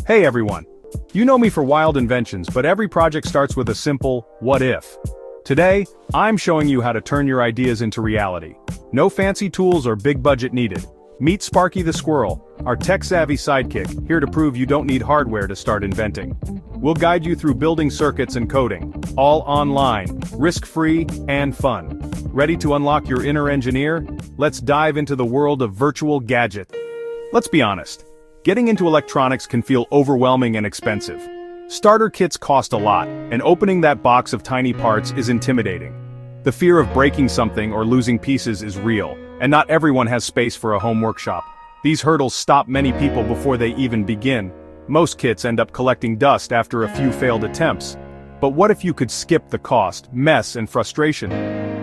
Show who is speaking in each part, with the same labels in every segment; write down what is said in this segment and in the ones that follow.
Speaker 1: Hey everyone! You know me for wild inventions, but every project starts with a simple, what if? Today, I'm showing you how to turn your ideas into reality. No fancy tools or big budget needed. Meet Sparky the Squirrel, our tech-savvy sidekick, here to prove you don't need hardware to start inventing. We'll guide you through building circuits and coding, all online, risk-free, and fun. Ready to unlock your inner engineer? Let's dive into the world of virtual gadgets. Let's be honest. Getting into electronics can feel overwhelming and expensive. Starter kits cost a lot, and opening that box of tiny parts is intimidating. The fear of breaking something or losing pieces is real, and not everyone has space for a home workshop. These hurdles stop many people before they even begin. Most kits end up collecting dust after a few failed attempts. But what if you could skip the cost, mess, and frustration?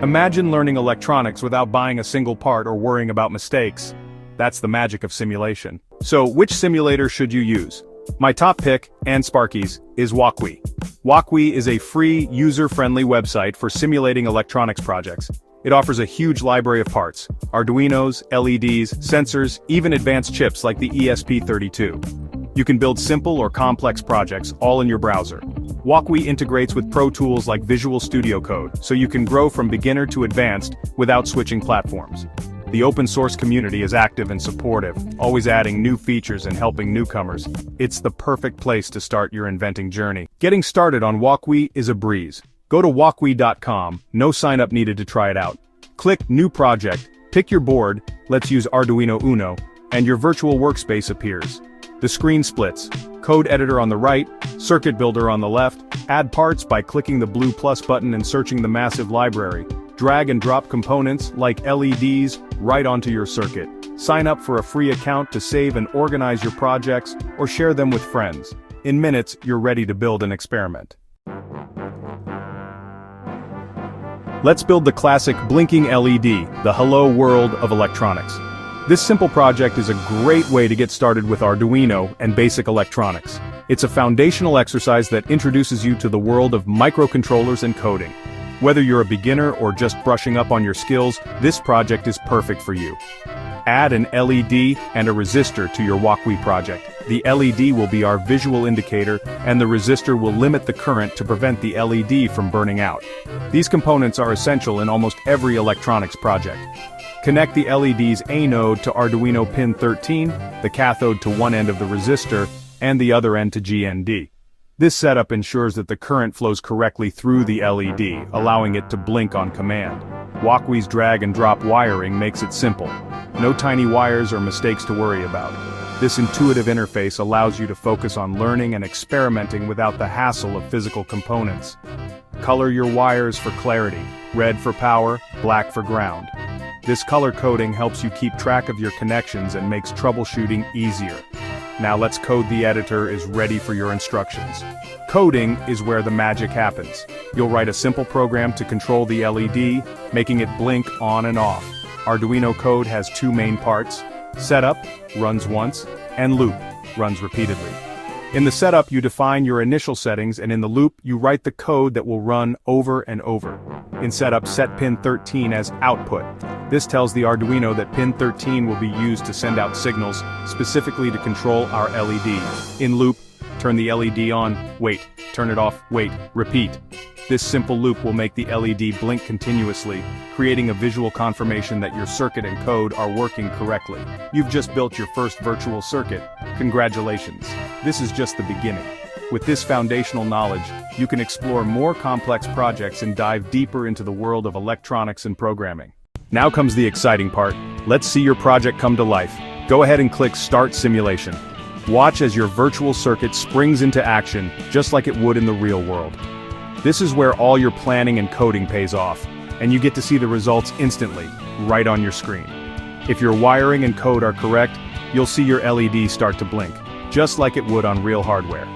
Speaker 1: Imagine learning electronics without buying a single part or worrying about mistakes. That's the magic of simulation. So, which simulator should you use? My top pick, and Sparky's, is Wokwi. Wokwi is a free, user-friendly website for simulating electronics projects. It offers a huge library of parts: Arduinos, LEDs, sensors, even advanced chips like the ESP32. You can build simple or complex projects all in your browser. Wokwi integrates with pro tools like Visual Studio Code, so you can grow from beginner to advanced without switching platforms. The open source community is active and supportive, always adding new features and helping newcomers. It's the perfect place to start your inventing journey. Getting started on Wokwi is a breeze. Go to wokwi.com, no sign up needed to try it out. Click New Project, pick your board, let's use Arduino Uno, and your virtual workspace appears. The screen splits. Code editor on the right, circuit builder on the left. Add parts by clicking the blue plus button and searching the massive library. Drag and drop components, like LEDs, right onto your circuit. Sign up for a free account to save and organize your projects, or share them with friends. In minutes, you're ready to build an experiment. Let's build the classic blinking LED, the hello world of electronics. This simple project is a great way to get started with Arduino and basic electronics. It's a foundational exercise that introduces you to the world of microcontrollers and coding. Whether you're a beginner or just brushing up on your skills, this project is perfect for you. Add an LED and a resistor to your Wokwi project. The LED will be our visual indicator, and the resistor will limit the current to prevent the LED from burning out. These components are essential in almost every electronics project. Connect the LED's anode to Arduino pin 13, the cathode to one end of the resistor, and the other end to GND. This setup ensures that the current flows correctly through the LED, allowing it to blink on command. Wokwi's drag and drop wiring makes it simple. No tiny wires or mistakes to worry about. This intuitive interface allows you to focus on learning and experimenting without the hassle of physical components. Color your wires for clarity: red for power, black for ground. This color coding helps you keep track of your connections and makes troubleshooting easier. Now let's code. The editor is ready for your instructions. Coding is where the magic happens. You'll write a simple program to control the LED, making it blink on and off. Arduino code has two main parts: setup, runs once, and loop, runs repeatedly. In the setup, you define your initial settings, and in the loop, you write the code that will run over and over. In setup, set pin 13 as output. This tells the Arduino that pin 13 will be used to send out signals, specifically to control our LED. In loop, turn the LED on, wait, turn it off, wait, repeat. This simple loop will make the LED blink continuously, creating a visual confirmation that your circuit and code are working correctly. You've just built your first virtual circuit. Congratulations. This is just the beginning. With this foundational knowledge, you can explore more complex projects and dive deeper into the world of electronics and programming. Now comes the exciting part. Let's see your project come to life. Go ahead and click Start Simulation. Watch as your virtual circuit springs into action, just like it would in the real world. This is where all your planning and coding pays off, and you get to see the results instantly, right on your screen. If your wiring and code are correct, you'll see your LED start to blink, just like it would on real hardware.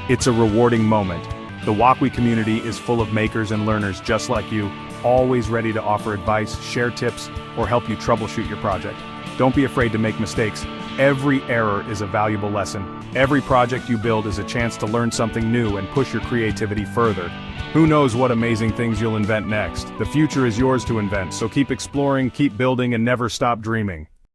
Speaker 1: It's a rewarding moment. The Wokwi community is full of makers and learners just like you, always ready to offer advice, share tips, or help you troubleshoot your project. Don't be afraid to make mistakes. Every error is a valuable lesson. Every project you build is a chance to learn something new and push your creativity further. Who knows what amazing things you'll invent next? The future is yours to invent, so keep exploring, keep building, and never stop dreaming.